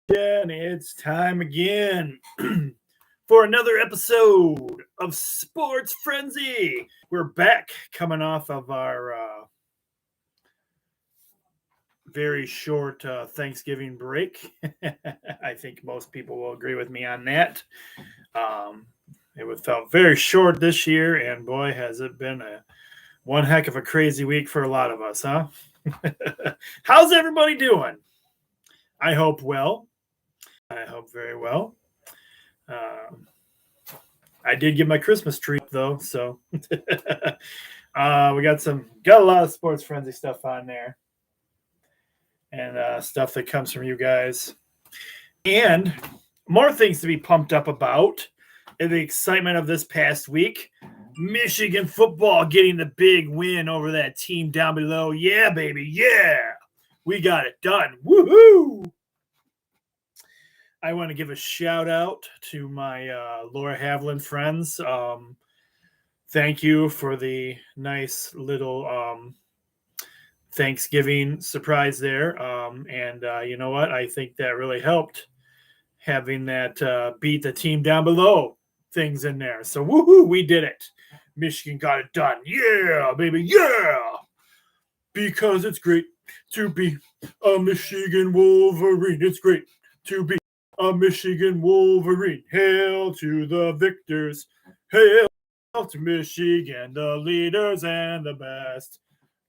And it's time again for another episode of Sports Frenzy. We're back coming off of our very short Thanksgiving break. I think most people will agree with me on that. It felt very short this year, and boy, has it been one heck of a crazy week for a lot of us, huh? How's everybody doing? I hope well. I hope very well. I did get my Christmas tree up though, so we got a lot of sports frenzy stuff on there, and stuff that comes from you guys, and more things to be pumped up about. In the excitement of this past week, Michigan football getting the big win over that team down below. Yeah, baby, yeah, we got it done. Woohoo! I want to give a shout out to my Laura Havlin friends. Thank you for the nice little Thanksgiving surprise there. And you know what? I think that really helped having that beat the team down below things in there. So, woohoo, we did it. Michigan got it done. Yeah, baby, yeah. Because it's great to be a Michigan Wolverine. It's great to be a Michigan Wolverine. Hail to the victors. Hail to Michigan, the leaders and the best.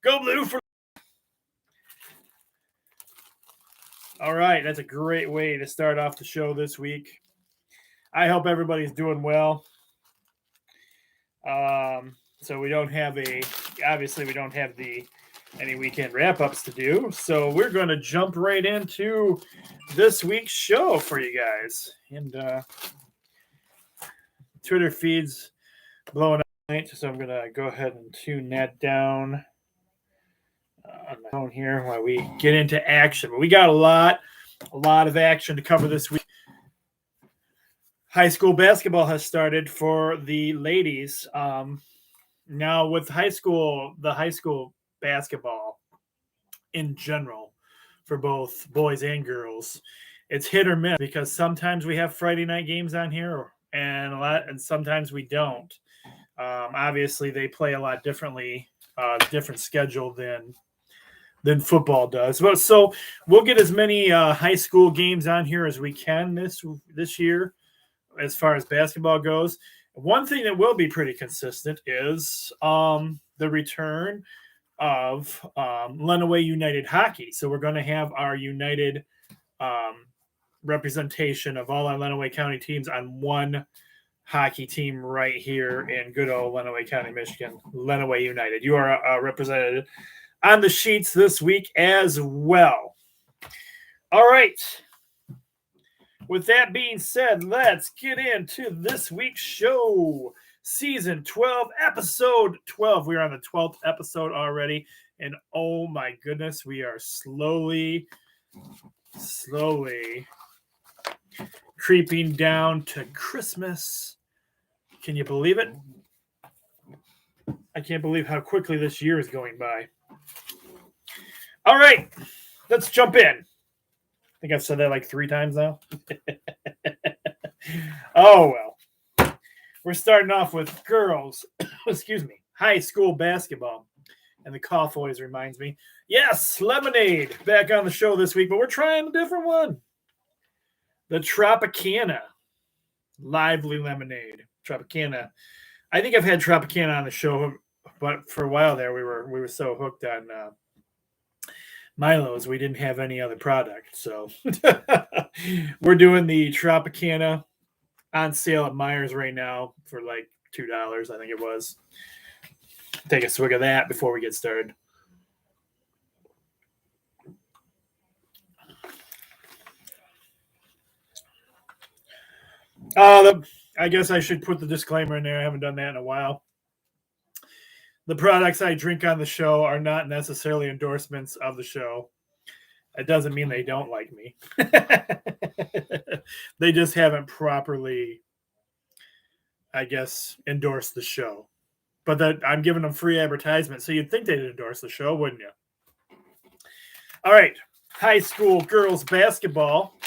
Go Blue for... All right, that's a great way to start off the show this week. I hope everybody's doing well. So we don't have any weekend wrap-ups to do. So we're going to jump right into this week's show for you guys. And Twitter feed's blowing up tonight, so I'm going to go ahead and tune that down on my phone here while we get into action. But we got a lot of action to cover this week. High school basketball has started for the ladies. Now with the high school basketball in general for both boys and girls, it's hit or miss because sometimes we have Friday night games on here and sometimes we don't. Obviously they play a lot differently, different schedule than football does. But so we'll get as many high school games on here as we can this year as far as basketball goes. One thing that will be pretty consistent is the return of Lenawee United hockey. So we're going to have our United representation of all our Lenawee County teams on one hockey team right here in good old Lenawee County, Michigan. Lenawee United. You are represented on the sheets this week as well. All right. With that being said, let's get into this week's show. Season 12, episode 12. We're on the 12th episode already. And oh my goodness, we are slowly creeping down to Christmas. Can you believe it? I can't believe how quickly this year is going by. All right, let's jump in. I think I've said that like 3 times now. Oh, well. We're starting off with girls, high school basketball. And the cough always reminds me. Yes, Lemonade back on the show this week, but we're trying a different one. The Tropicana. Lively Lemonade. Tropicana. I think I've had Tropicana on the show, but for a while there we were so hooked on Milo's, we didn't have any other product. So we're doing the Tropicana on sale at Myers right now for like $2, I think it was. Take a swig of that before we get started. I guess I should put the disclaimer in there. I haven't done that in a while. The products I drink on the show are not necessarily endorsements of the show. It doesn't mean they don't like me. They just haven't properly, I guess, endorsed the show. But that I'm giving them free advertisement, so you'd think they'd endorse the show, wouldn't you? All right, high school girls basketball.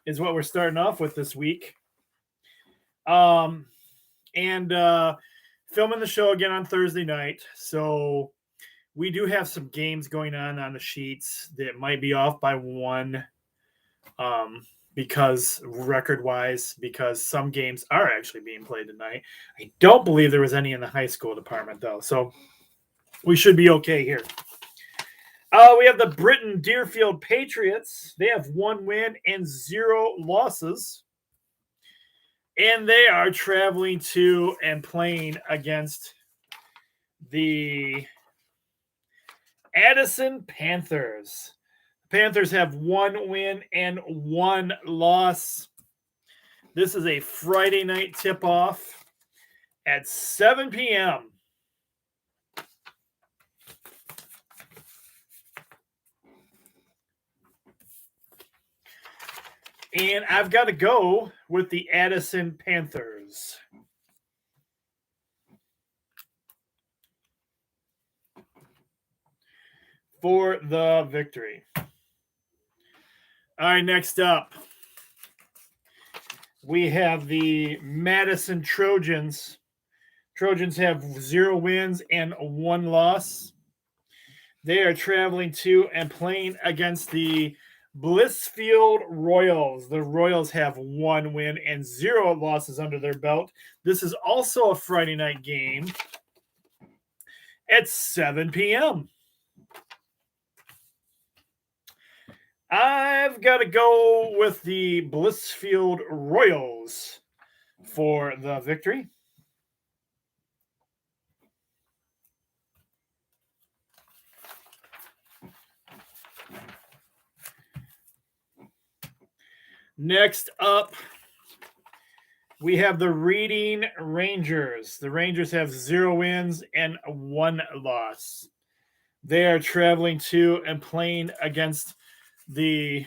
is what we're starting off with this week. And filming the show again on Thursday night. So we do have some games going on the sheets that might be off by one. Because record-wise, because some games are actually being played tonight. I don't believe there was any in the high school department, though, so we should be okay here. We have the Britton Deerfield Patriots. They have 1 win and 0 losses, and they are traveling to and playing against the Addison Panthers. Panthers have 1 win and 1 loss. This is a Friday night tip-off at 7 p.m. And I've got to go with the Addison Panthers. For the victory. All right, next up, we have the Madison Trojans. Trojans have 0 wins and 1 loss. They are traveling to and playing against the Blissfield Royals. The Royals have 1 win and 0 losses under their belt. This is also a Friday night game at 7 p.m. I've got to go with the Blissfield Royals for the victory. Next up, we have the Reading Rangers. The Rangers have 0 wins and 1 loss. They are traveling to and playing against the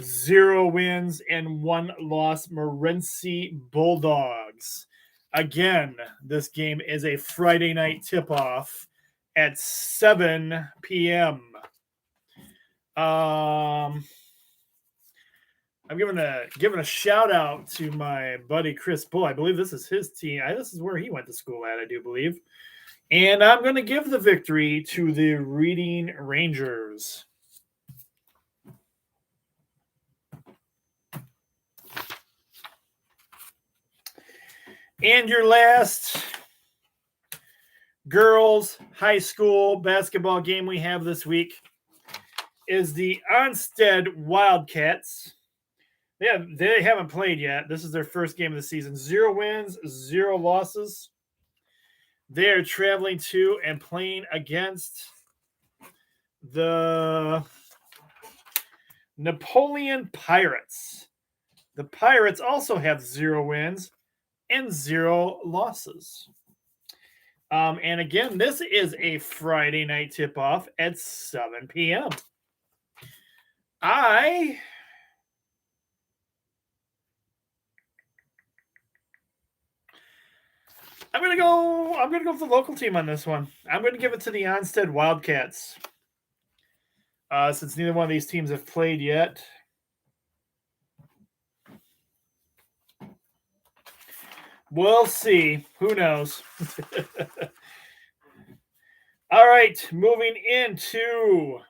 0 wins and 1 loss Morenci Bulldogs. Again, this game is a Friday night tip-off at 7 p.m. I'm giving a shout out to my buddy Chris Bull. I believe this is his team. This is where he went to school at, I do believe. And I'm going to give the victory to the Reading Rangers. And your last girls high school basketball game we have this week is the Onstead Wildcats. They haven't played yet. This is their first game of the season. 0 wins, 0 losses. They are traveling to and playing against the Napoleon Pirates. The Pirates also have 0 wins and 0 losses. And again, this is a Friday night tip-off at 7 p.m. I'm gonna go with the local team on this one. I'm gonna give it to the Onstead Wildcats. Since neither one of these teams have played yet. We'll see. Who knows? All right, moving into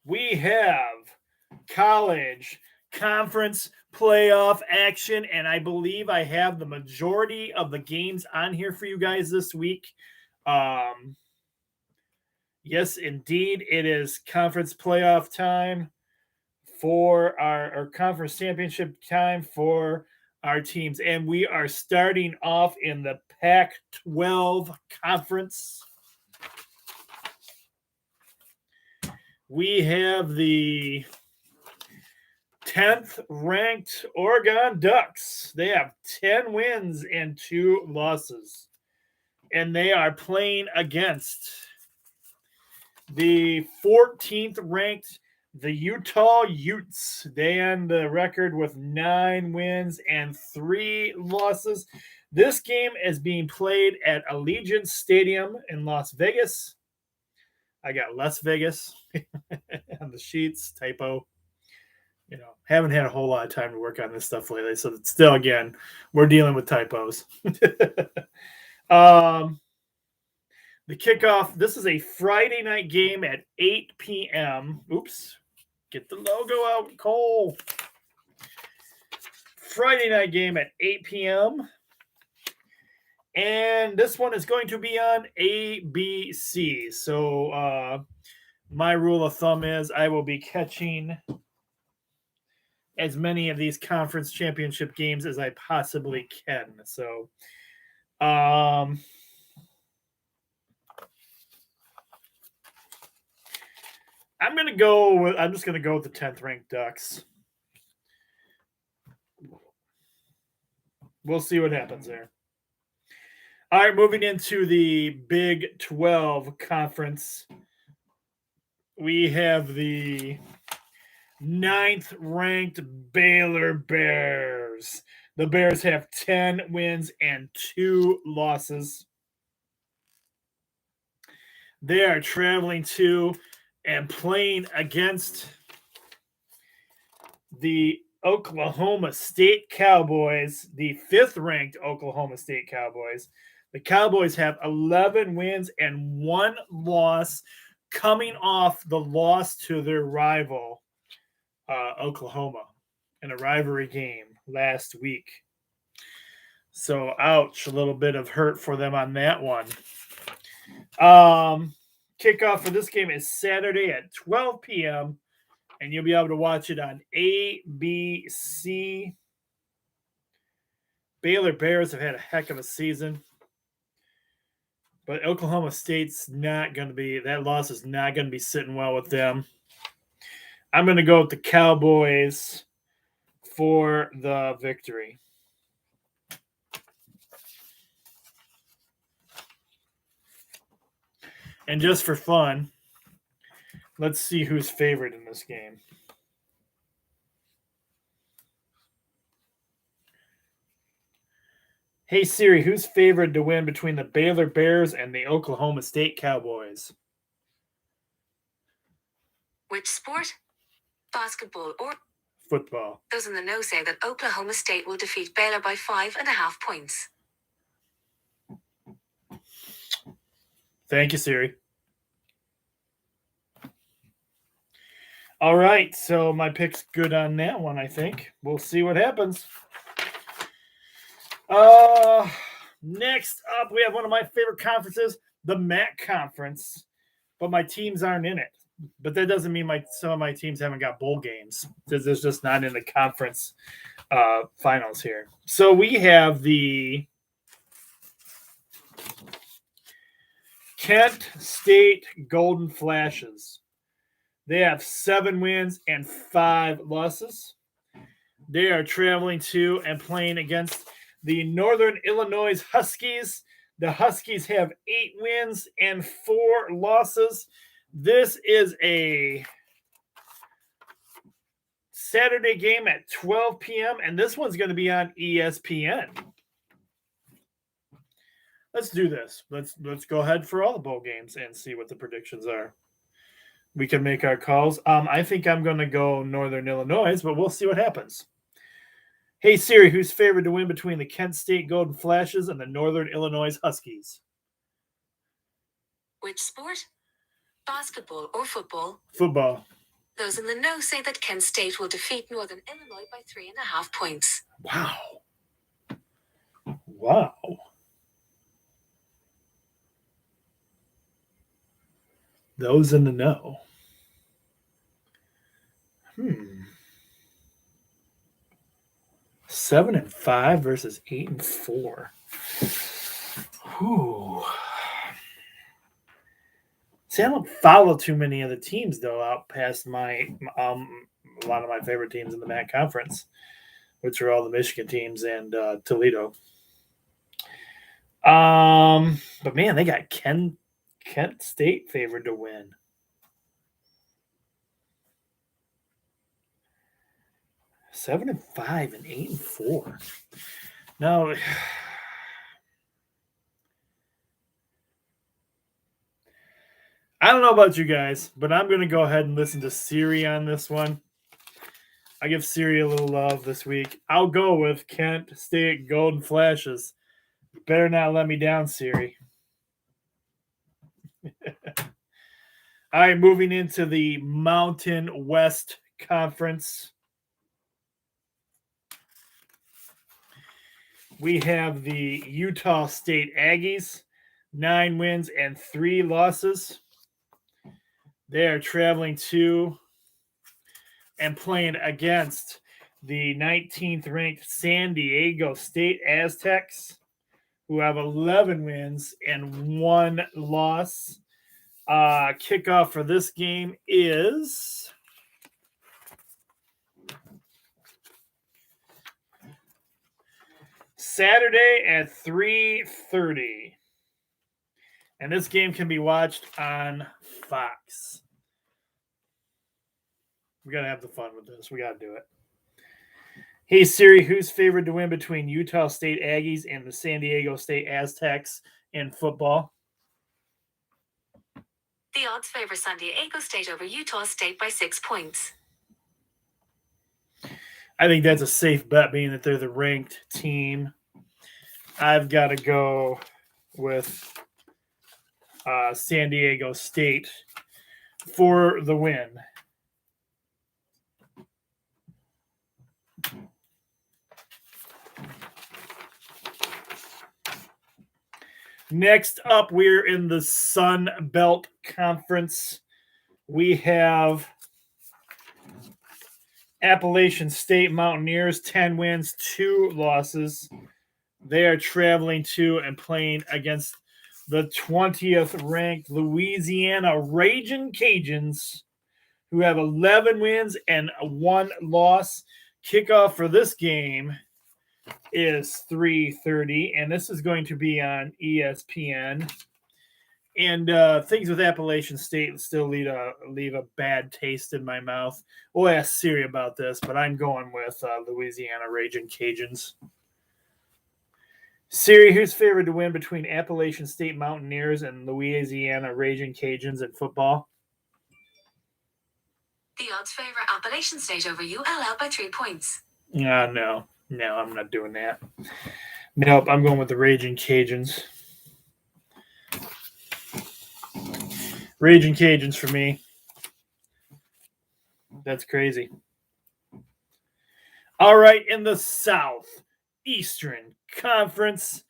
we have college conference playoff action, and I believe I have the majority of the games on here for you guys this week. Yes, indeed, it is conference playoff time for our conference championship time for our teams, and we are starting off in the Pac-12 conference. We have the 10th ranked Oregon Ducks. They have 10 wins and 2 losses, and they are playing against the 14th ranked the Utah Utes. They end the record with 9 wins and 3 losses. This game is being played at Allegiant Stadium in Las Vegas. I got Las Vegas on the sheets, typo. Haven't had a whole lot of time to work on this stuff lately. So still, again, we're dealing with typos. The kickoff, this is a Friday night game at 8 p.m. Oops. Get the logo out, Cole. Friday night game at 8 p.m. And this one is going to be on ABC. So my rule of thumb is I will be catching as many of these conference championship games as I possibly can. So I'm just gonna go with the 10th ranked Ducks. We'll see what happens there. All right, moving into the Big 12 conference. We have the 9th ranked Baylor Bears. The Bears have 10 wins and 2 losses. They are traveling to and playing against the Oklahoma State Cowboys, the 5th ranked Oklahoma State Cowboys. The Cowboys have 11 wins and 1 loss, coming off the loss to their rival, Oklahoma, in a rivalry game last week. So, ouch, a little bit of hurt for them on that one. Kickoff for this game is Saturday at 12 p.m., and you'll be able to watch it on ABC. Baylor Bears have had a heck of a season, but Oklahoma State's not going to be, that loss is not going to be sitting well with them. I'm going to go with the Cowboys for the victory. And just for fun, let's see who's favored in this game. Hey Siri, who's favored to win between the Baylor Bears and the Oklahoma State Cowboys? Which sport? Basketball or football? Those in the know say that Oklahoma State will defeat Baylor by 5.5 points. Thank you, Siri. All right, so my pick's good on that one, I think. We'll see what happens. Next up, we have one of my favorite conferences, the MAC Conference, but my teams aren't in it. But that doesn't mean some of my teams haven't got bowl games. There's just not in the conference finals here. So we have the Kent State Golden Flashes. They have 7 wins and 5 losses. They are traveling to and playing against the Northern Illinois Huskies. The Huskies have 8 wins and 4 losses. This is a Saturday game at 12 p.m., and this one's going to be on ESPN. Let's do this. Let's go ahead for all the bowl games and see what the predictions are. We can make our calls. I think I'm going to go Northern Illinois, but we'll see what happens. Hey, Siri, who's favored to win between the Kent State Golden Flashes and the Northern Illinois Huskies? Which sport? Basketball or football? Football. Those in the know say that Kent State will defeat Northern Illinois by 3.5 points. Wow. Those in the know. 7-5 versus 8-4. Whew. See, I don't follow too many of the teams though, out past my a lot of my favorite teams in the MAC conference, which are all the Michigan teams and Toledo. But man, they got Kent State favored to win. Seven and 5 and 8-4. No, I don't know about you guys, but I'm going to go ahead and listen to Siri on this one. I give Siri a little love this week. I'll go with Kent State Golden Flashes. Better not let me down, Siri. All right, moving into the Mountain West Conference. We have the Utah State Aggies, 9 wins and 3 losses. They are traveling to and playing against the 19th ranked San Diego State Aztecs, who have 11 wins and 1 loss. Kickoff for this game is Saturday at 3:30. And this game can be watched on Fox. We got to have the fun with this. We got to do it. Hey, Siri, who's favored to win between Utah State Aggies and the San Diego State Aztecs in football? The odds favor San Diego State over Utah State by 6 points. I think that's a safe bet, being that they're the ranked team. I've got to go with San Diego State for the win. Next up, we're in the Sun Belt Conference. We have Appalachian State Mountaineers, 10 wins, 2 losses. They are traveling to and playing against the 20th ranked Louisiana Ragin' Cajuns, who have 11 wins and 1 loss. Kickoff for this game is 3:30, and this is going to be on ESPN. And things with Appalachian State still leave a bad taste in my mouth. We'll ask Siri about this, but I'm going with Louisiana Ragin' Cajuns. Siri, who's favored to win between Appalachian State Mountaineers and Louisiana Ragin' Cajuns in football? The odds favor Appalachian State over ULL by 3 points. No, I'm not doing that. Nope, I'm going with the Ragin' Cajuns. Ragin' Cajuns for me. That's crazy. All right, in the Southeastern Conference,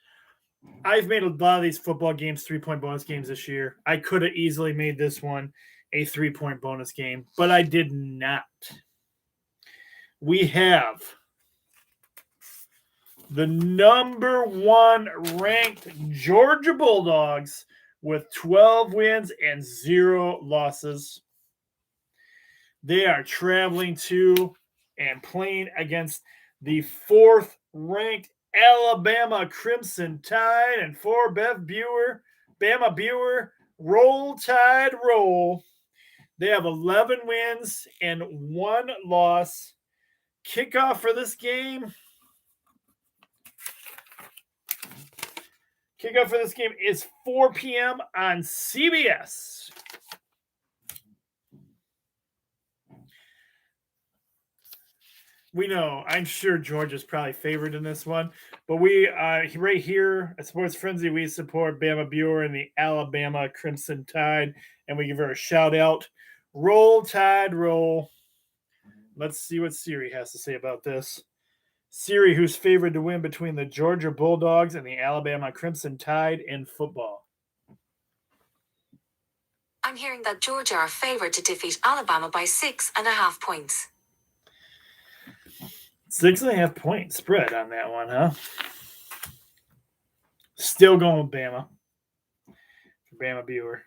I've made a lot of these football games 3-point bonus games this year. I could have easily made this one a 3-point bonus game, but I did not. We have the number 1 ranked Georgia Bulldogs with 12 wins and 0 losses. They are traveling to and playing against the 4th ranked Alabama Crimson Tide, and for Bama Buer, roll Tide roll. They have 11 wins and 1 loss. Kickoff for this game. Kickoff for this game is 4 p.m. on CBS. We know, I'm sure Georgia's probably favored in this one, but we right here at Sports Frenzy, we support Bama Buer and the Alabama Crimson Tide, and we give her a shout out. Roll Tide roll. Let's see what Siri has to say about this. Siri, who's favored to win between the Georgia Bulldogs and the Alabama Crimson Tide in football? I'm hearing that Georgia are favored to defeat Alabama by 6.5 points. 6.5 point spread on that one, huh? Still going with Bama. For Bama Buer.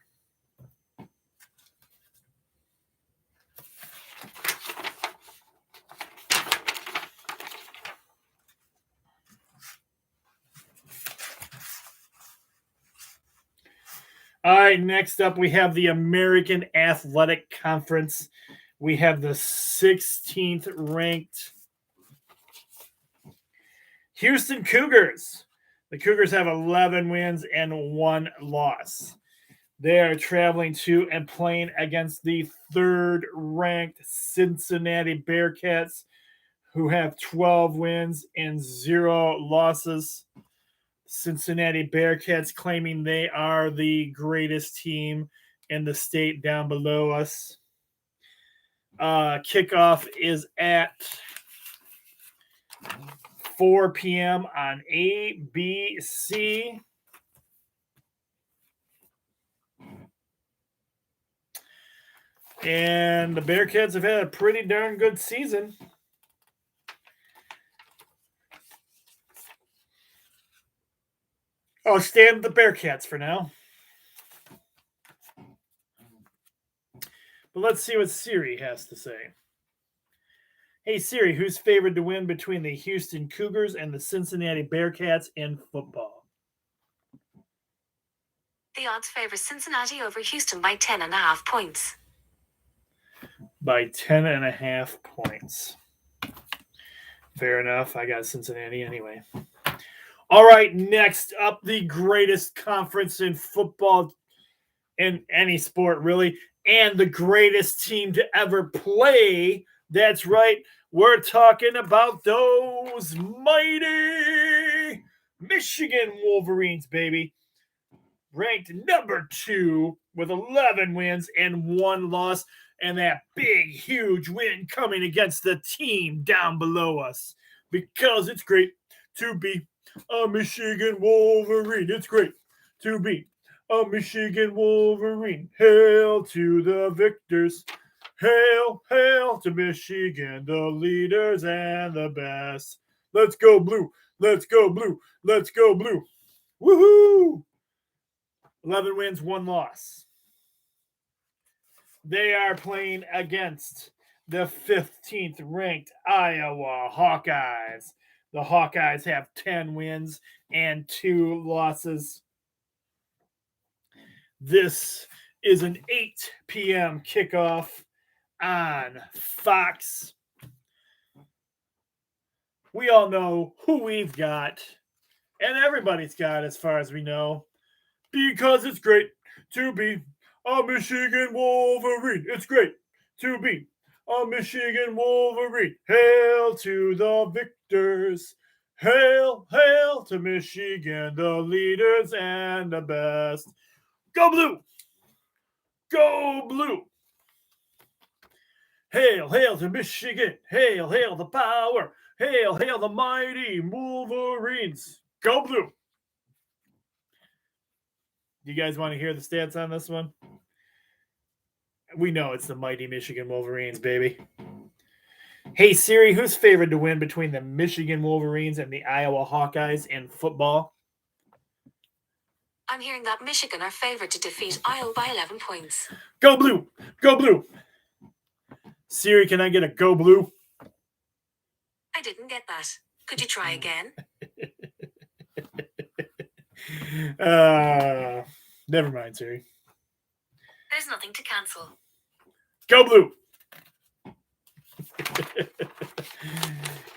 All right, next up we have the American Athletic Conference. We have the 16th ranked Houston Cougars. The Cougars have 11 wins and 1 loss. They are traveling to and playing against the third-ranked Cincinnati Bearcats, who have 12 wins and 0 losses. Cincinnati Bearcats claiming they are the greatest team in the state down below us. Kickoff is at 4 p.m. on ABC. And the Bearcats have had a pretty darn good season. I'll stand with the Bearcats for now. But let's see what Siri has to say. Hey Siri, who's favored to win between the Houston Cougars and the Cincinnati Bearcats in football? The odds favor Cincinnati over Houston by 10.5 points. By 10.5 points. Fair enough. I got Cincinnati anyway. All right, next up, the greatest conference in football, in any sport, really, and the greatest team to ever play. That's right. We're talking about those mighty Michigan Wolverines, baby. Ranked number 2 with 11 wins and 1 loss, and that big, huge win coming against the team down below us. Because it's great to be a Michigan Wolverine. It's great to be a Michigan Wolverine. Hail to the victors. Hail, hail to Michigan, the leaders and the best. Let's go blue. Let's go blue. Let's go blue. Woohoo! 11 wins, 1 loss. They are playing against the 15th ranked Iowa Hawkeyes. The Hawkeyes have 10 wins and 2 losses. This is an 8 p.m. kickoff on Fox. We all know who we've got, and everybody's got as far as we know, because it's great to be a Michigan Wolverine. It's great to be a Michigan Wolverine. Hail to the victors. Hail, hail to Michigan, the leaders and the best. Go blue. Go blue. Hail, hail to Michigan. Hail, hail the power. Hail, hail the mighty Wolverines. Go blue. You guys want to hear the stats on this one? We know it's the mighty Michigan Wolverines, baby. Hey Siri, who's favored to win between the Michigan Wolverines and the Iowa Hawkeyes in football? I'm hearing that Michigan are favored to defeat Iowa by 11 points. Go blue! Go blue! Siri, can I get a go blue? I didn't get that. Could you try again? Never mind, Siri. There's nothing to cancel. Go blue!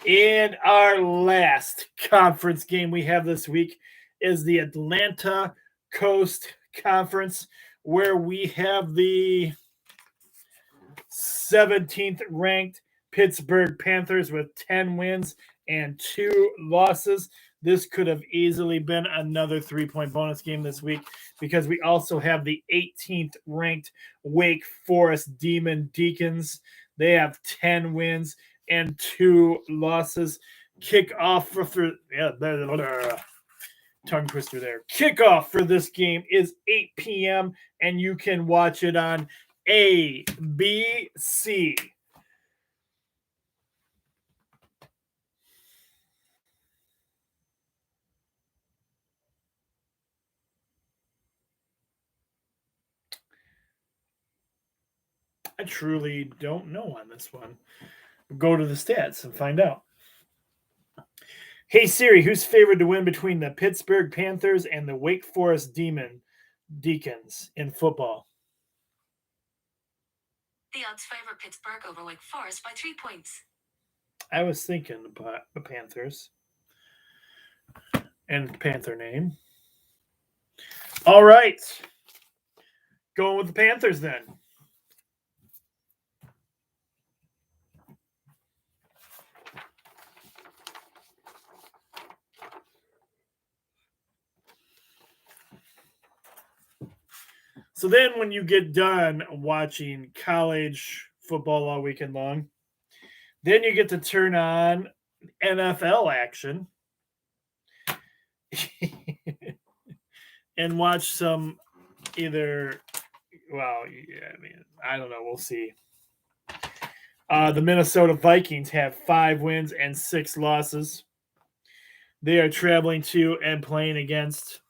And our last conference game we have this week is the Atlanta Coast Conference, where we have the 17th ranked Pittsburgh Panthers with 10 wins and 2 losses. This could have easily been another 3-point bonus game this week, because we also have the 18th ranked Wake Forest Demon Deacons. They have 10 wins and 2 losses. Kickoff for tongue twister there. Kickoff for this game is 8 p.m. and you can watch it on ABC. I truly don't know on this one. Go to the stats and find out. Hey Siri, who's favored to win between the Pittsburgh Panthers and the Wake Forest Demon Deacons in football? The odds favor Pittsburgh over Wake Forest by 3 points. I was thinking about the Panthers and Panther name. All right. Going with the Panthers then. So then when you get done watching college football all weekend long, then you get to turn on NFL action and watch some either, well, yeah, I mean, I don't know. We'll see. The Minnesota Vikings have 5 wins and 6 losses. They are traveling to and playing against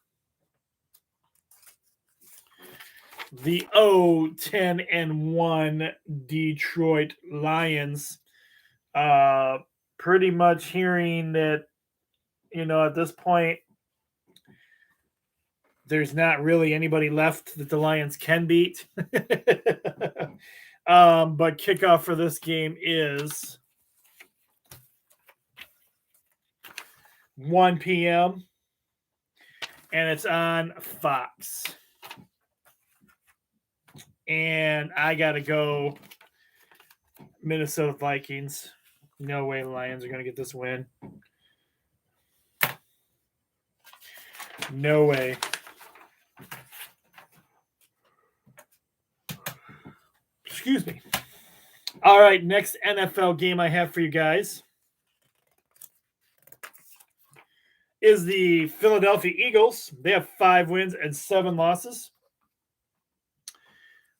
the 10-1 Detroit Lions. Pretty much hearing that, at this point, there's not really anybody left that the Lions can beat. But kickoff for this game is 1 p.m. and it's on Fox. And I got to go Minnesota Vikings. No way the Lions are going to get this win. No way. Excuse me. All right, next NFL game I have for you guys is the Philadelphia Eagles. They have 5 wins and 7 losses.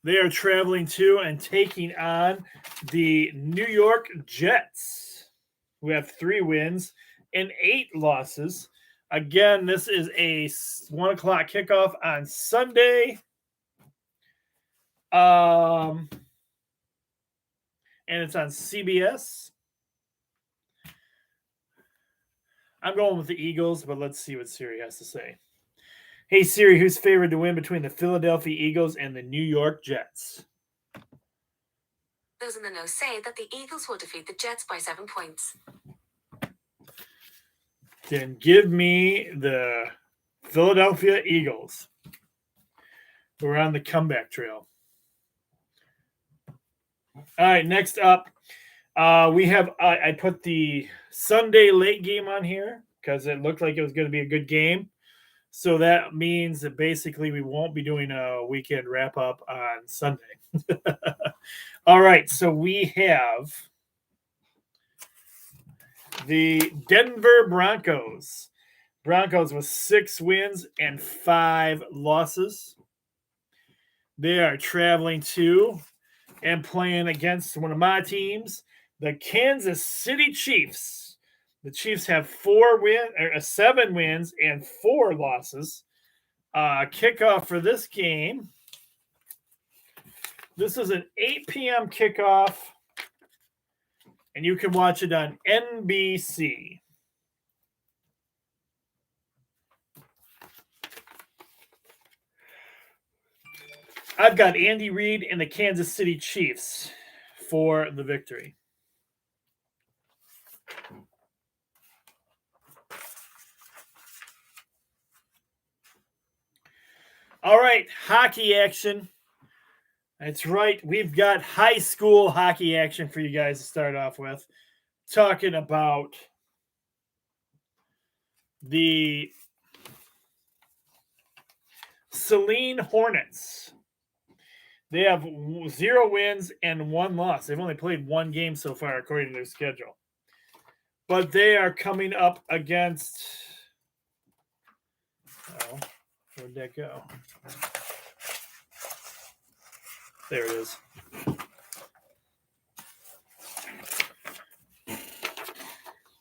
They are traveling to and taking on the New York Jets, who have 3 wins and 8 losses. Again, this is a 1 o'clock kickoff on Sunday. And it's on CBS. I'm going with the Eagles, but let's see what Siri has to say. Hey, Siri, who's favored to win between the Philadelphia Eagles and the New York Jets? Those in the know say that the Eagles will defeat the Jets by 7 points. Then give me the Philadelphia Eagles. We're on the comeback trail. All right, next up, we have I put the Sunday late game on here because it looked like it was going to be a good game. So that means that basically we won't be doing a weekend wrap-up on Sunday. All right, so we have the Denver Broncos. Broncos with 6 wins and 5 losses. They are traveling to and playing against one of my teams, the Kansas City Chiefs. The Chiefs have 7 wins and 4 losses. Kickoff for this game. This is an 8 p.m. kickoff, and you can watch it on NBC. I've got Andy Reid and the Kansas City Chiefs for the victory. All right, hockey action. That's right. We've got high school hockey action for you guys to start off with. Talking about the Saline Hornets. They have 0 wins and 1 loss. They've only played 1 game so far, according to their schedule. But they are coming up against... Oh, where'd that go? There it is.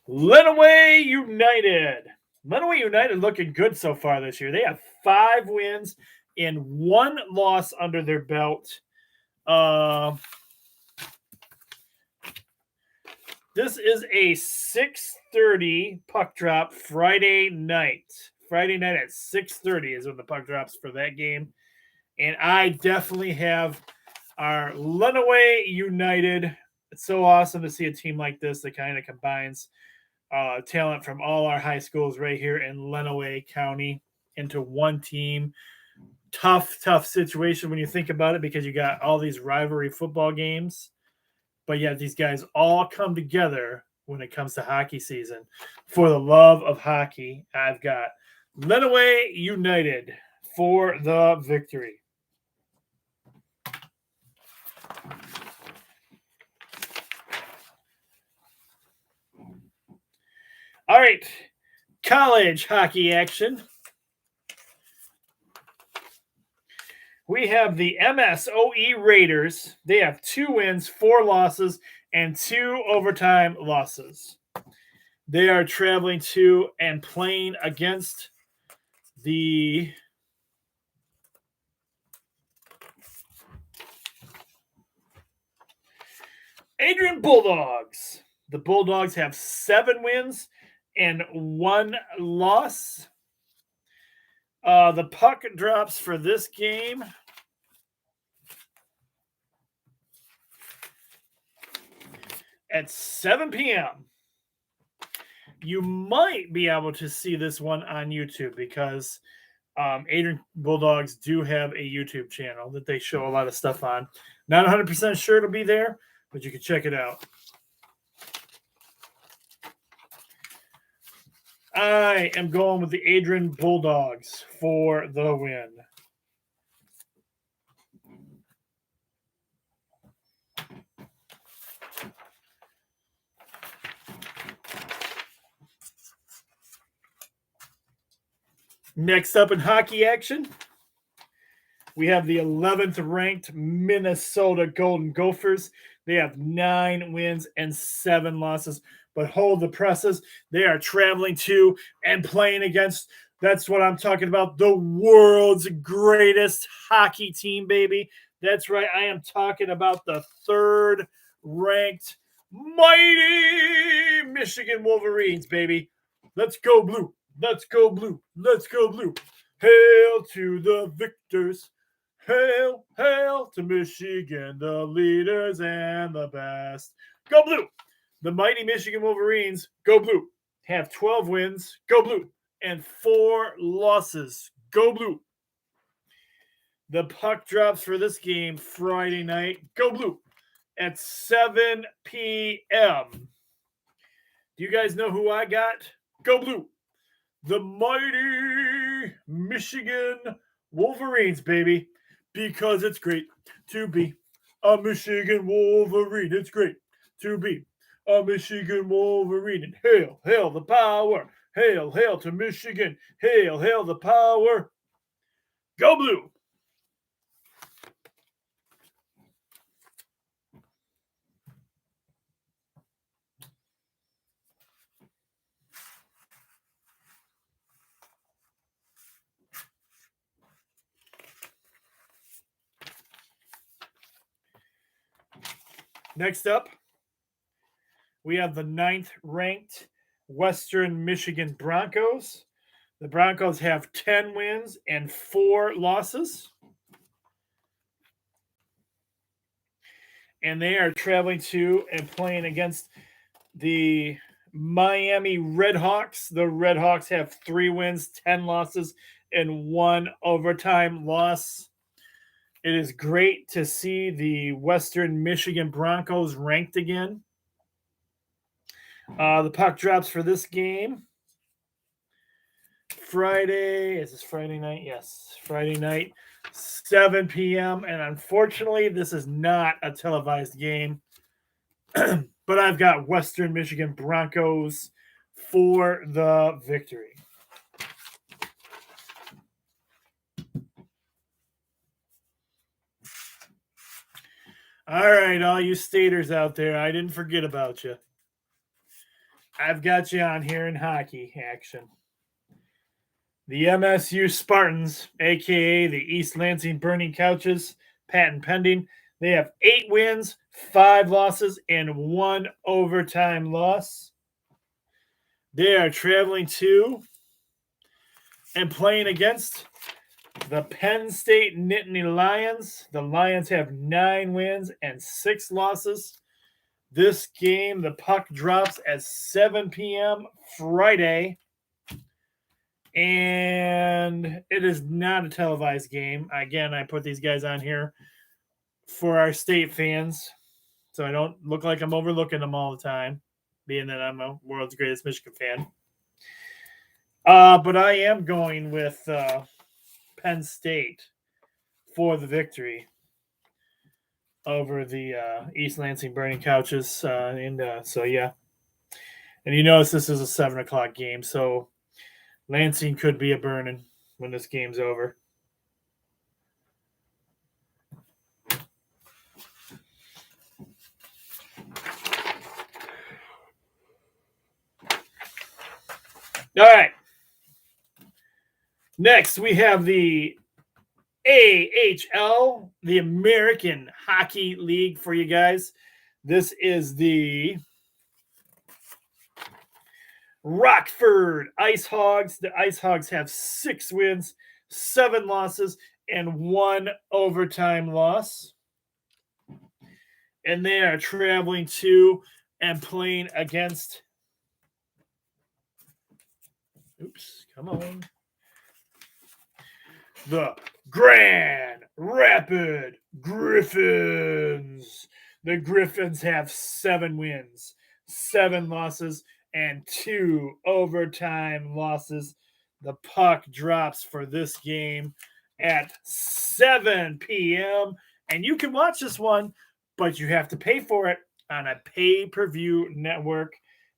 Lenawee United. Lenawee United looking good so far this year. They have 5 wins and 1 loss under their belt. This is a 6:30 puck drop Friday night. Friday night at 6:30 is when the puck drops for that game. And I definitely have our Lenawee United. It's so awesome to see a team like this that kind of combines talent from all our high schools right here in Lenawee County into one team. tough situation when you think about it, because you got all these rivalry football games, but yet these guys all come together when it comes to hockey season. For the love of hockey, I've got Lenawee United for the victory. All right, college hockey action. We have the MSOE Raiders. They have 2 wins, 4 losses, and 2 overtime losses. They are traveling to and playing against the Adrian Bulldogs. The Bulldogs have 7 wins and 1 loss. The puck drops for this game at 7 p.m. You might be able to see this one on YouTube, because Adrian Bulldogs do have a YouTube channel that they show a lot of stuff on. Not 100% sure it'll be there, but you can check it out. I am going with the Adrian Bulldogs for the win. Next up in hockey action, we have the 11th ranked Minnesota Golden Gophers. They have 9 wins and 7 losses. But hold the presses. They are traveling to and playing against, that's what I'm talking about, the world's greatest hockey team, baby. That's right. I am talking about the 3rd ranked mighty Michigan Wolverines, baby. Let's go blue. Let's go blue. Let's go blue. Hail to the victors. Hail, hail to Michigan, the leaders and the best. Go blue. The mighty Michigan Wolverines, go blue, have 12 wins, go blue, and 4 losses, go blue. The puck drops for this game Friday night, go blue, at 7 p.m. Do you guys know who I got? Go blue. The mighty Michigan Wolverines, baby, because it's great to be a Michigan Wolverine. It's great to be a Michigan Wolverine. And hail, hail the power. Hail, hail to Michigan. Hail, hail the power. Go blue. Next up, we have the 9th ranked Western Michigan Broncos. The Broncos have 10 wins and 4 losses. And they are traveling to and playing against the Miami Redhawks. The Redhawks have 3 wins, 10 losses, and 1 overtime loss. It is great to see the Western Michigan Broncos ranked again. The puck drops for this game Friday. Is this Friday night? Yes, Friday night, 7 p.m. And unfortunately, this is not a televised game. But I've got Western Michigan Broncos for the victory. All right, all you staters out there, I didn't forget about you. I've got you on here in hockey action. The MSU Spartans, a.k.a. the East Lansing Burning Couches, patent pending. They have 8 wins, 5 losses, and 1 overtime loss. They are traveling to and playing against the Penn State Nittany Lions. The Lions have 9 wins and 6 losses. This game, the puck drops at 7 p.m. Friday. And and it is not a televised game. Again, I put these guys on here for our state fans, so I don't look like I'm overlooking them all the time, being that I'm a world's greatest Michigan fan. But I am going with Penn State for the victory over the East Lansing Burning Couches. So, yeah. And you notice this is a 7 o'clock game, so Lansing could be a burning when this game's over. All right. Next, we have the AHL, the American Hockey League for you guys. This is the Rockford Ice Hogs. The Ice Hogs have 6 wins, 7 losses, and 1 overtime loss. And they are traveling to and playing against. Come on. The Grand Rapid Griffins. The Griffins have 7 wins, 7 losses, and 2 overtime losses. The puck drops for this game at 7 p.m. And you can watch this one, but you have to pay for it on a pay-per-view network.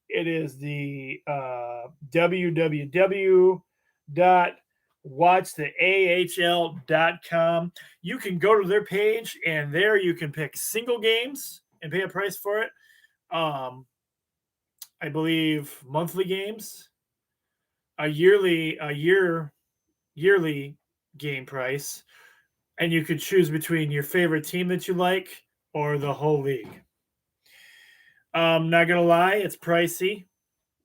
It is the www.watchtheahl.com. You can go to their page, and there you can pick single games and pay a price for it. I believe monthly games, a yearly game price, and you could choose between your favorite team that you like or the whole league. Not gonna lie, it's pricey.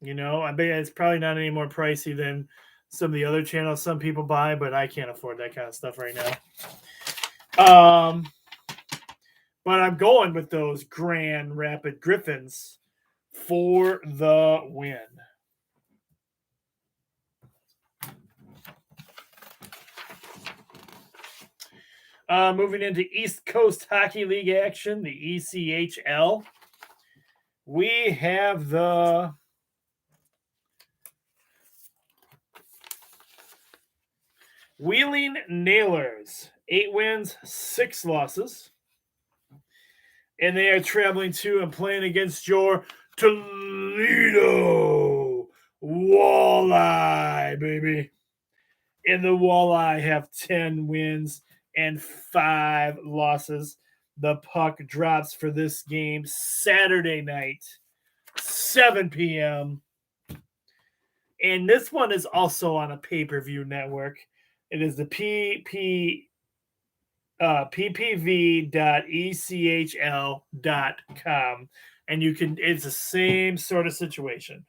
I bet it's probably not any more pricey than some of the other channels some people buy, but I can't afford that kind of stuff right now. But I'm going with those Grand Rapid Griffins for the win. Moving into East Coast Hockey League action, the ECHL. We have the Wheeling Nailers, 8 wins, 6 losses. And they are traveling to and playing against your Toledo Walleye, baby. And the Walleye have 10 wins and 5 losses. The puck drops for this game Saturday night, 7 p.m. And this one is also on a pay-per-view network. It is the ppv.echl.com. And it's the same sort of situation.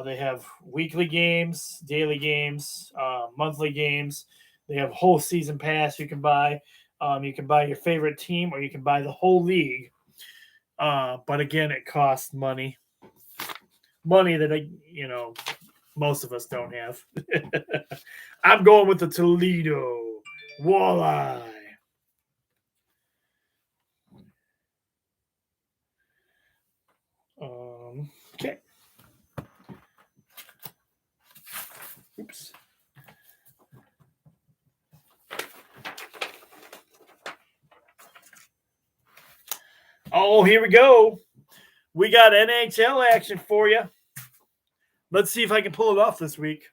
They have weekly games, daily games, monthly games. They have whole season pass you can buy. You can buy your favorite team or you can buy the whole league. But again, it costs money. Money that, most of us don't have. I'm going with the Toledo Walleye. Okay. Oops. Oh, here we go. We got NHL action for you. Let's see if I can pull it off this week.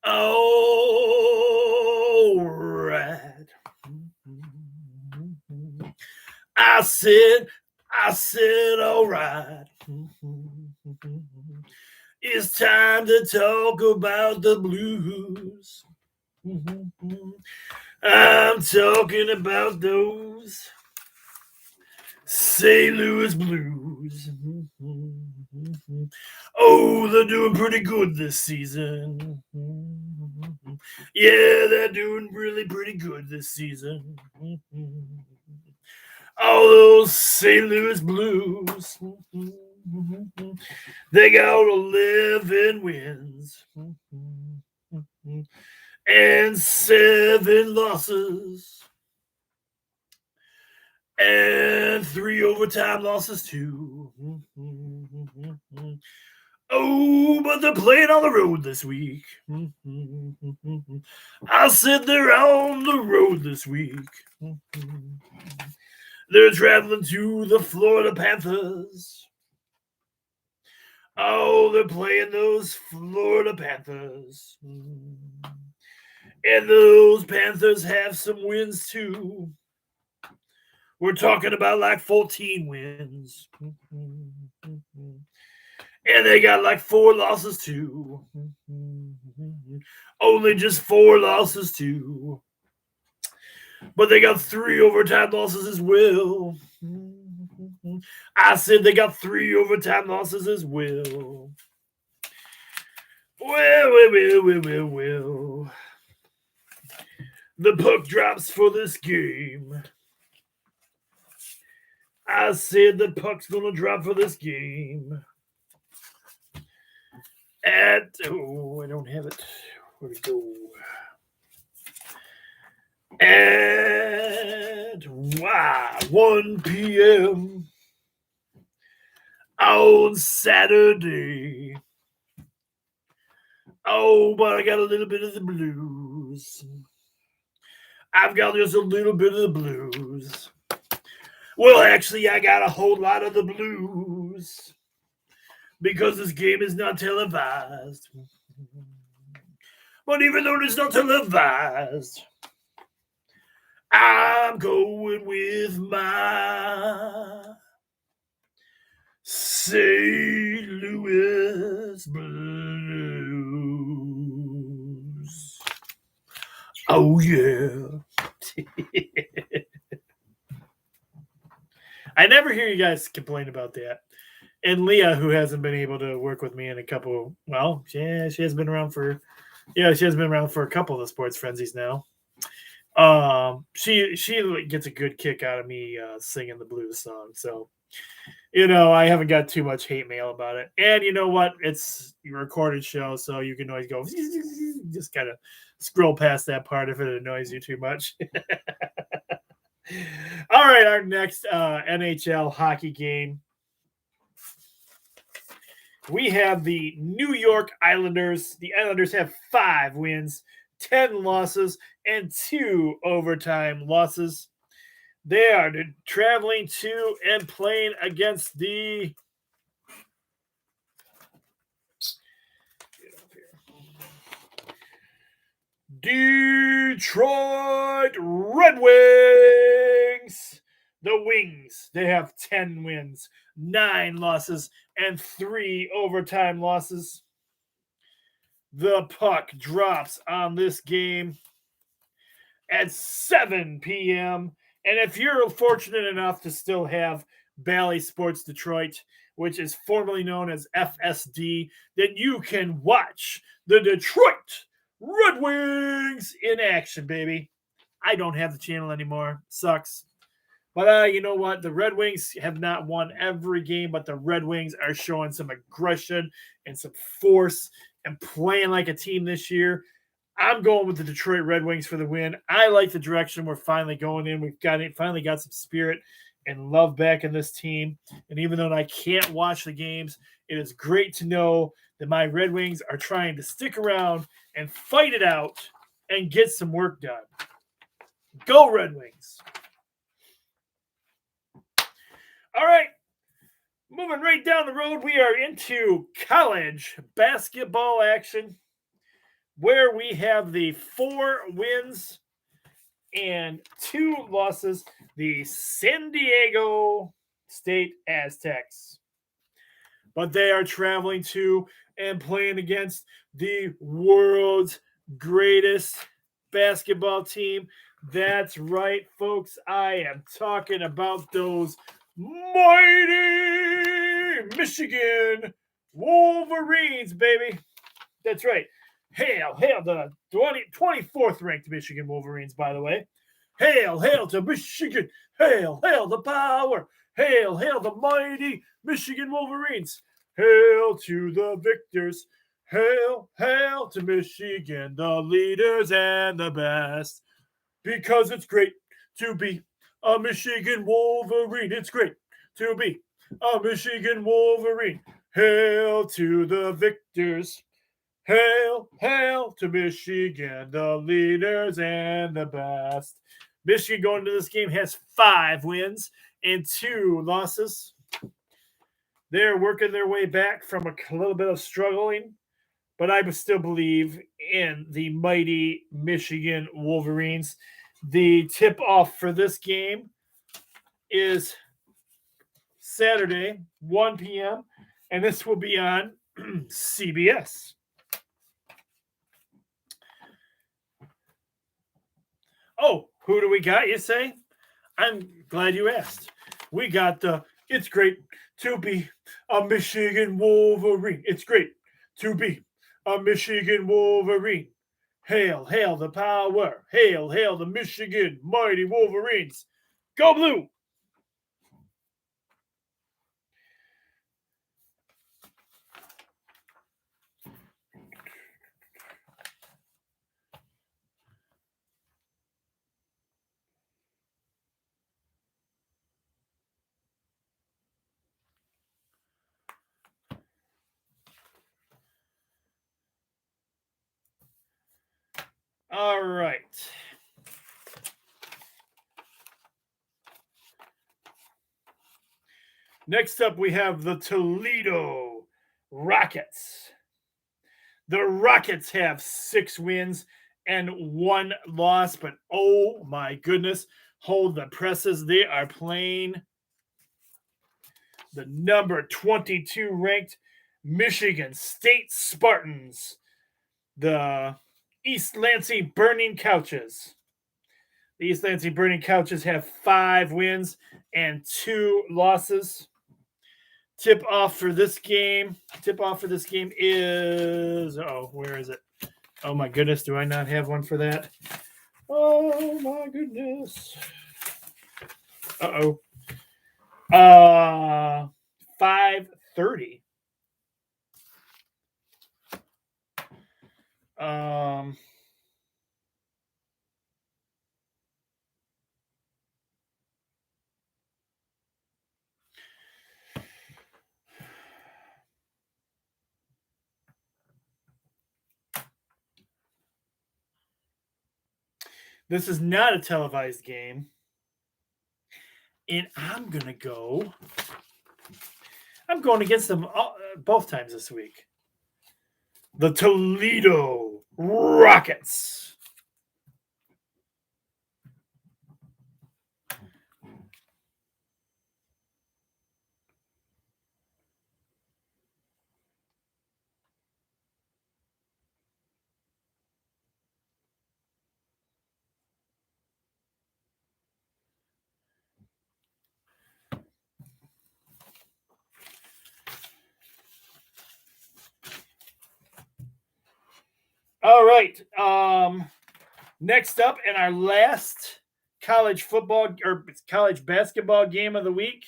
All right. I said, all right. It's time to talk about the blues. I'm talking about those St. Louis Blues. Oh, they're doing pretty good this season. Yeah, they're doing really pretty good this season. All those St. Louis Blues. They got 11 wins and 7 losses and 3 overtime losses too. Oh, but they're playing on the road this week. I said they're on the road this week. They're traveling to the Florida Panthers. Oh, they're playing those Florida Panthers. And those Panthers have some wins too. We're talking about like 14 wins. And they got like 4 losses too. Only just 4 losses too. But they got 3 overtime losses as well. I said they got 3 overtime losses as well. Well. The puck drops for this game. I said the puck's going to drop for this game. I don't have it. Where'd it go? At 1 p.m. on Saturday. Oh, but I got a little bit of the blues. I've got just a little bit of the blues. Well, actually, I got a whole lot of the blues because this game is not televised. But even though it's not televised, I'm going with my St. Louis Blues. Oh, yeah. I never hear you guys complain about that. And Leah, who hasn't been able to work with me in a couple, well, she has been around for, she has been around for a couple of the sports frenzies now. She gets a good kick out of me singing the blues song. So, I haven't got too much hate mail about it. And you know what? It's a recorded show, so you can always go just kind of scroll past that part if it annoys you too much. All right, our next NHL hockey game. We have the New York Islanders. The Islanders have 5 wins, 10 losses, and 2 overtime losses. They are traveling to and playing against the Detroit Red Wings. The Wings, they have 10 wins, 9 losses, and 3 overtime losses. The puck drops on this game at 7 p.m. And if you're fortunate enough to still have Bally Sports Detroit, which is formerly known as FSD, then you can watch the Detroit Red Wings in action, baby. I don't have the channel anymore. Sucks. But you know what? The Red Wings have not won every game, but the Red Wings are showing some aggression and some force and playing like a team this year. I'm going with the Detroit Red Wings for the win. I like the direction we're finally going in. We've finally got some spirit and love back in this team. And even though I can't watch the games, it is great to know that my Red Wings are trying to stick around and fight it out and get some work done. Go Red Wings. All right, moving right down the road, we are into college basketball action, where we have the 4 wins and 2 losses, the San Diego State Aztecs. But they are traveling to and playing against the world's greatest basketball team. That's right, folks. I am talking about those mighty Michigan Wolverines, baby. That's right. Hail, hail the 24th ranked Michigan Wolverines, by the way. Hail, hail to Michigan. Hail, hail the power. Hail, hail the mighty Michigan Wolverines. Hail to the victors. Hail, hail to Michigan, the leaders and the best. Because it's great to be a Michigan Wolverine. It's great to be a Michigan Wolverine. Hail to the victors. Hail, hail to Michigan, the leaders and the best. Michigan going into this game has 5 wins and 2 losses. They're working their way back from a little bit of struggling, but I still believe in the mighty Michigan Wolverines. The tip-off for this game is Saturday, 1 p.m., and this will be on CBS. Oh, who do we got, you say? I'm glad you asked. We got it's great to be a Michigan Wolverine. It's great to be a Michigan Wolverine. Hail, hail the power. Hail, hail the Michigan mighty Wolverines. Go Blue! All right. Next up, we have the Toledo Rockets. The Rockets have 6 wins and 1 loss, but oh my goodness, hold the presses. They are playing the number 22 ranked Michigan State Spartans, the East Lansing Burning Couches. The East Lansing Burning Couches have 5 wins and 2 losses. Tip off for this game is where is it? Oh my goodness, do I not have one for that? Oh my goodness. 5:30. This is not a televised game. And I'm going against them both times this week. The Toledo Rockets. All right. Next up, in our last college football or college basketball game of the week,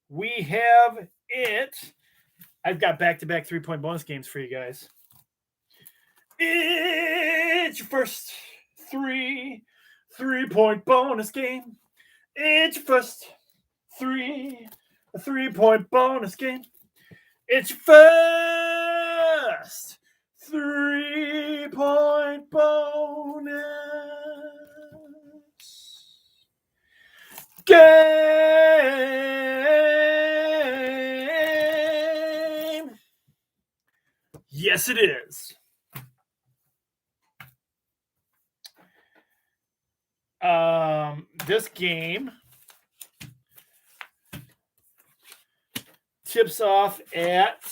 we have it. I've got back-to-back 3-point bonus games for you guys. It's your first 3-point bonus game. It's your first 3-point bonus game. It's your first 3-point bonus game. Yes, it is. This game tips off at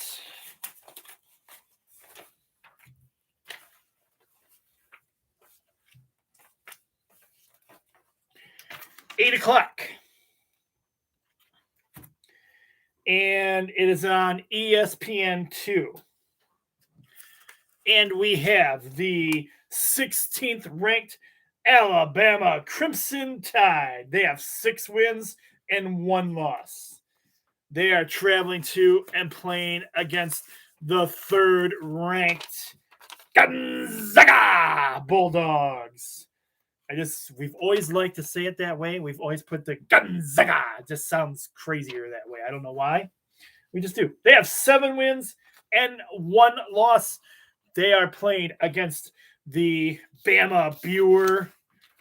8 o'clock. And it is on ESPN2. And we have the 16th ranked Alabama Crimson Tide. They have 6 wins and 1 loss. They are traveling to and playing against the 3rd ranked Gonzaga Bulldogs. We've always liked to say it that way. We've always put the Gonzaga. It just sounds crazier that way. I don't know why. We just do. They have 7 wins and 1 loss. They are playing against the Bama Buer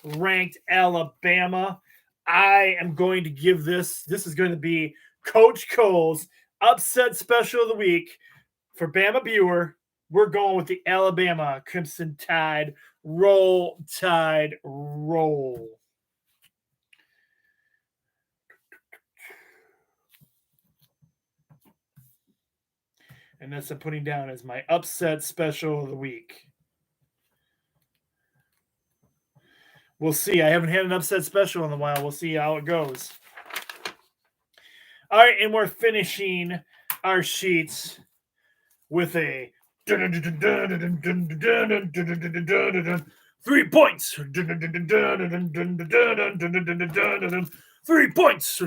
ranked Alabama. I am going to give this is going to be Coach Cole's upset special of the week for Bama Buer. We're going with the Alabama Crimson Tide. Roll, Tide, roll. And that's I'm putting down as my upset special of the week. We'll see. I haven't had an upset special in a while. We'll see how it goes. All right, and we're finishing our sheets with a 3 points. 3 points.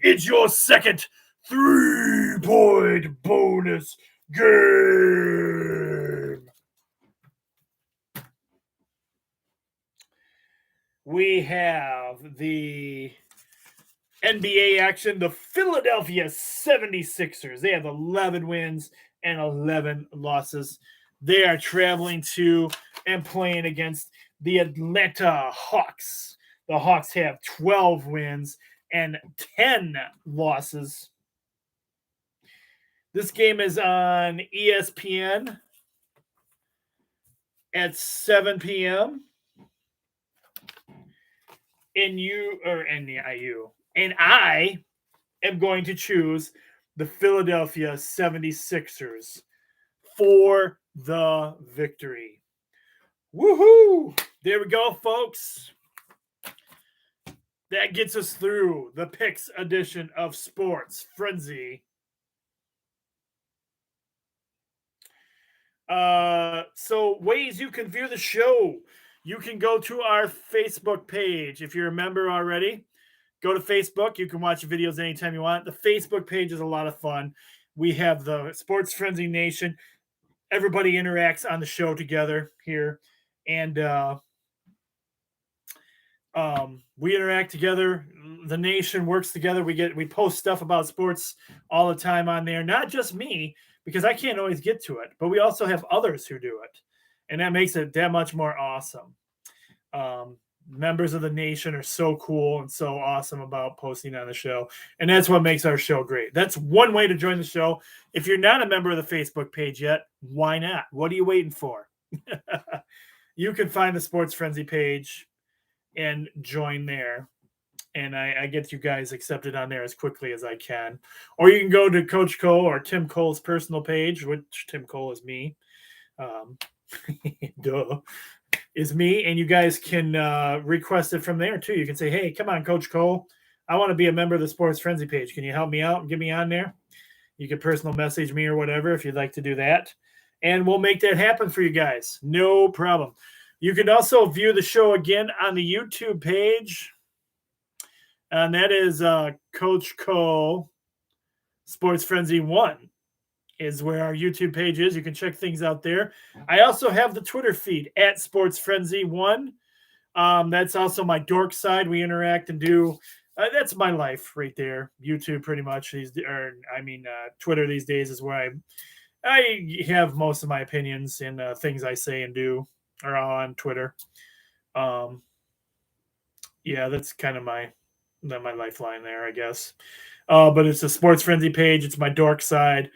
It's your second 3-point bonus game. We have the NBA action, the Philadelphia 76ers. They have 11 wins and 11 losses. They are traveling to and playing against the Atlanta Hawks. The Hawks have 12 wins and 10 losses. This game is on ESPN at 7 p.m. NIU. And I am going to choose the Philadelphia 76ers for the victory. Woohoo! There we go, folks. That gets us through the picks edition of Sports Frenzy. So ways you can view the show. You can go to our Facebook page. If you're a member already, go to Facebook. You can watch videos anytime you want. The Facebook page is a lot of fun. We have the Sports Frenzy Nation. Everybody interacts on the show together here. And we interact together. The nation works together. We post stuff about sports all the time on there. Not just me, because I can't always get to it, but we also have others who do it. And that makes it that much more awesome. Members of the nation are so cool and so awesome about posting on the show. And that's what makes our show great. That's one way to join the show. If you're not a member of the Facebook page yet, why not? What are you waiting for? You can find the Sports Frenzy page and join there. And I get you guys accepted on there as quickly as I can. Or you can go to Coach Cole or Tim Cole's personal page, which Tim Cole is me. Is me, and you guys can request it from there too. You can say, hey, come on, Coach Cole, I want to be a member of the Sports Frenzy page. Can you help me out and get me on there? You can personal message me or whatever if you'd like to do that, and we'll make that happen for you guys. No problem. You can also view the show again on the YouTube page, and that is Coach Cole Sports Frenzy 1. Is where our YouTube page is. You can check things out there. I also have the Twitter feed at Sports Frenzy 1. That's also my dork side. We interact and do. That's my life right there. YouTube, pretty much. Twitter these days is where I have most of my opinions and things I say and do are on Twitter. Yeah, that's kind of my lifeline there, I guess. But it's a Sports Frenzy page. It's my dork side.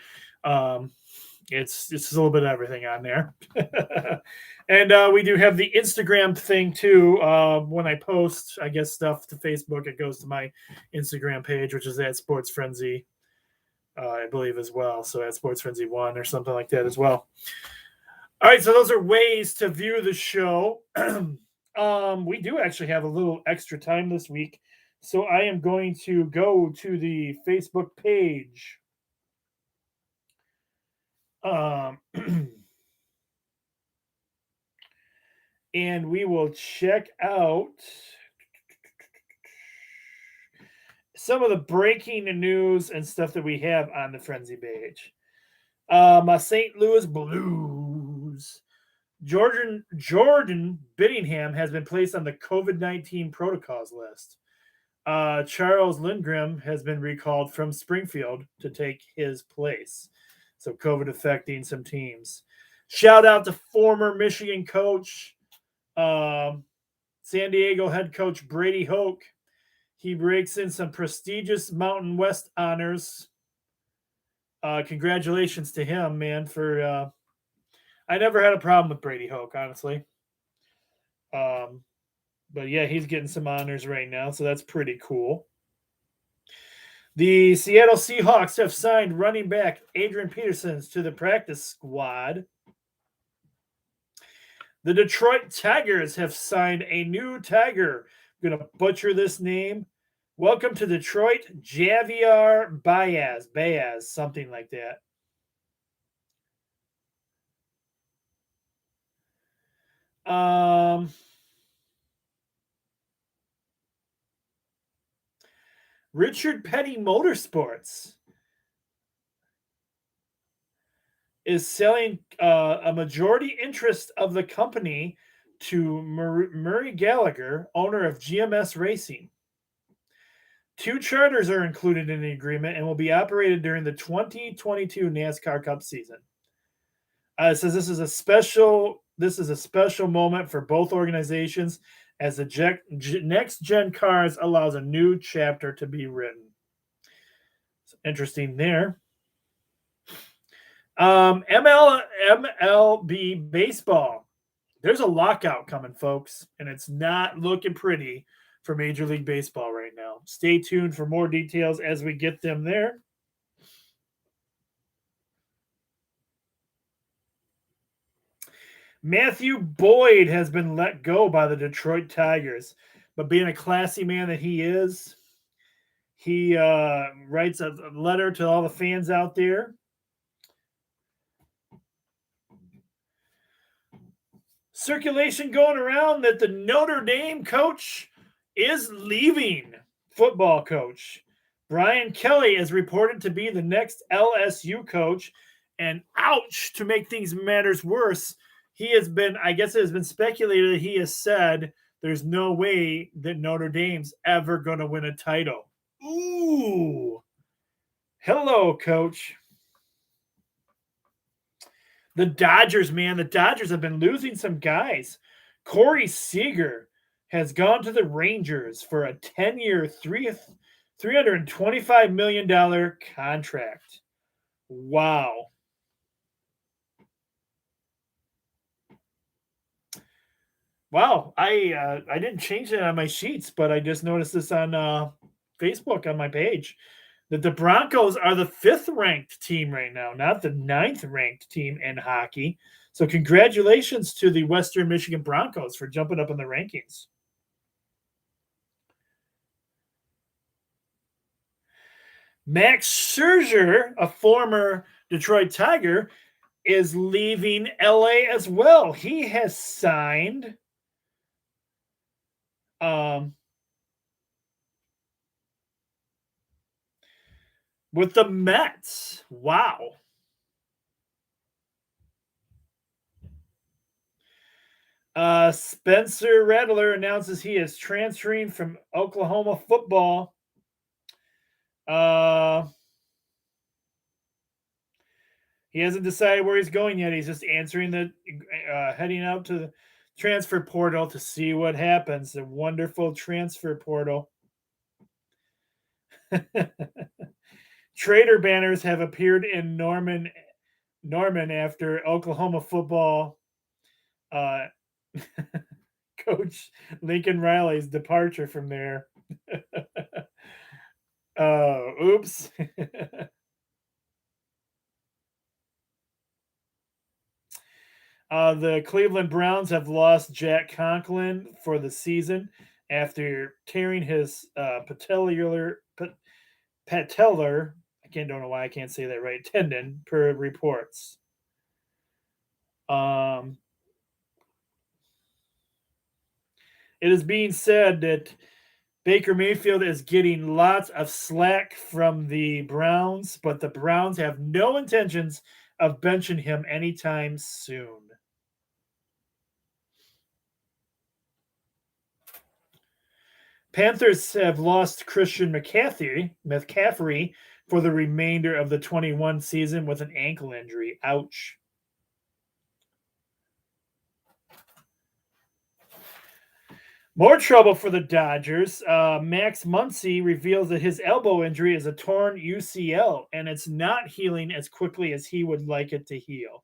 It's just a little bit of everything on there. And we do have the Instagram thing too. When I post, I guess, stuff to Facebook, it goes to my Instagram page, which is at Sports Frenzy, I believe, as well. So at Sports Frenzy 1 or something like that as well. All right, so those are ways to view the show. We do actually have a little extra time this week. So I am going to go to the Facebook page. Um, and we will check out some of the breaking news and stuff that we have on the Frenzy page. My St. Louis Blues. Jordan Bittingham has been placed on the COVID-19 protocols list. Charles Lindgren has been recalled from Springfield to take his place. So COVID affecting some teams. Shout out to former Michigan coach, San Diego head coach Brady Hoke. He breaks in some prestigious Mountain West honors. Congratulations to him, man. For I never had a problem with Brady Hoke, honestly. Um, but yeah, he's getting some honors right now, so that's pretty cool. The Seattle Seahawks have signed running back Adrian Peterson to the practice squad. The Detroit Tigers have signed a new Tiger. I'm going to butcher this name. Welcome to Detroit, Javier Baez, something like that. Richard Petty Motorsports is selling a majority interest of the company to Murray Gallagher, owner of GMS Racing. 2 charters are included in the agreement and will be operated during the 2022 NASCAR Cup season. It says this is a special moment for both organizations as the next gen cars allows a new chapter to be written. It's interesting there. MLB baseball. There's a lockout coming, folks, and it's not looking pretty for Major League Baseball right now. Stay tuned for more details as we get them there. Matthew Boyd has been let go by the Detroit Tigers, but being a classy man that he is, he writes a letter to all the fans out there. Circulation going around that the Notre Dame coach is leaving. Football coach Brian Kelly is reported to be the next LSU coach, and ouch, to make things matters worse, he has been, I guess it has been speculated that he has said there's no way that Notre Dame's ever going to win a title. Ooh. Hello, coach. The Dodgers, man. The Dodgers have been losing some guys. Corey Seager has gone to the Rangers for a 10-year, $325 million contract. Wow. Wow. I didn't change that on my sheets, but I just noticed this on Facebook on my page that the Broncos are the 5th ranked team right now, not the 9th ranked team in hockey. So congratulations to the Western Michigan Broncos for jumping up in the rankings. Max Scherzer, a former Detroit Tiger, is leaving LA as well. He has signed with the Mets. Wow. Spencer Rattler announces he is transferring from Oklahoma football. He hasn't decided where he's going yet. He's just answering the heading out to the transfer portal to see what happens. The wonderful transfer portal. Trader banners have appeared in Norman after Oklahoma football coach Lincoln Riley's departure from there. Oops. The Cleveland Browns have lost Jack Conklin for the season after tearing his patellar. I don't know why I can't say that right. Tendon, per reports. Um, it is being said that Baker Mayfield is getting lots of slack from the Browns, but the Browns have no intentions of benching him anytime soon. Panthers have lost Christian McCaffrey for the remainder of the 21 season with an ankle injury. Ouch. More trouble for the Dodgers. Max Muncy reveals that his elbow injury is a torn UCL and it's not healing as quickly as he would like it to heal.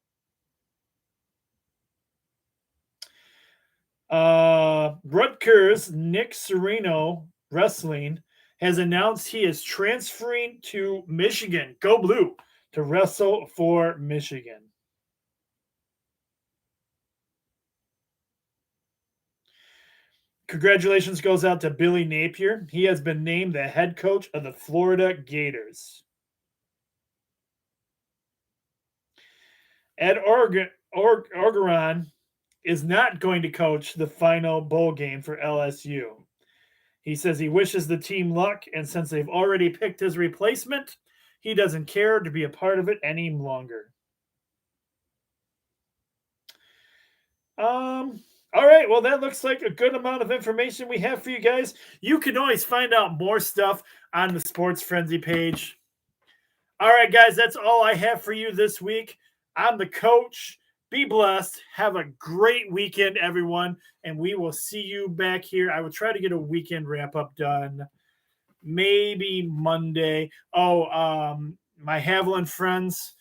Rutgers Nick Sereno Wrestling has announced he is transferring to Michigan. Go Blue to wrestle for Michigan. Congratulations goes out to Billy Napier. He has been named the head coach of the Florida Gators. Ed Orgeron is not going to coach the final bowl game for LSU. He says he wishes the team luck, and since they've already picked his replacement, he doesn't care to be a part of it any longer. All right, well, that looks like a good amount of information we have for you guys. You can always find out more stuff on the Sports Frenzy page. All right, guys, that's all I have for you this week. I'm the coach. Be blessed. Have a great weekend, everyone, and we will see you back here. I will try to get a weekend wrap-up done maybe Monday. My Haviland friends,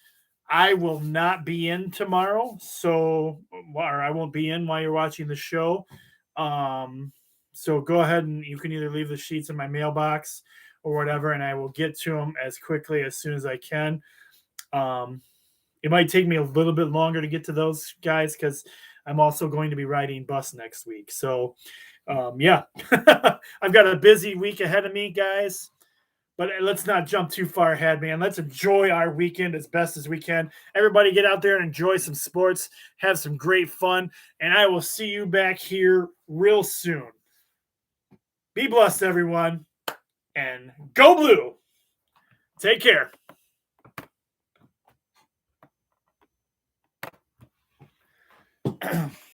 I will not be in tomorrow, or I won't be in while you're watching the show. So go ahead and you can either leave the sheets in my mailbox or whatever, and I will get to them as quickly as soon as I can. It might take me a little bit longer to get to those guys because I'm also going to be riding bus next week. So, yeah, I've got a busy week ahead of me, guys. But let's not jump too far ahead, man. Let's enjoy our weekend as best as we can. Everybody get out there and enjoy some sports, have some great fun, and I will see you back here real soon. Be blessed, everyone, and go Blue. Take care.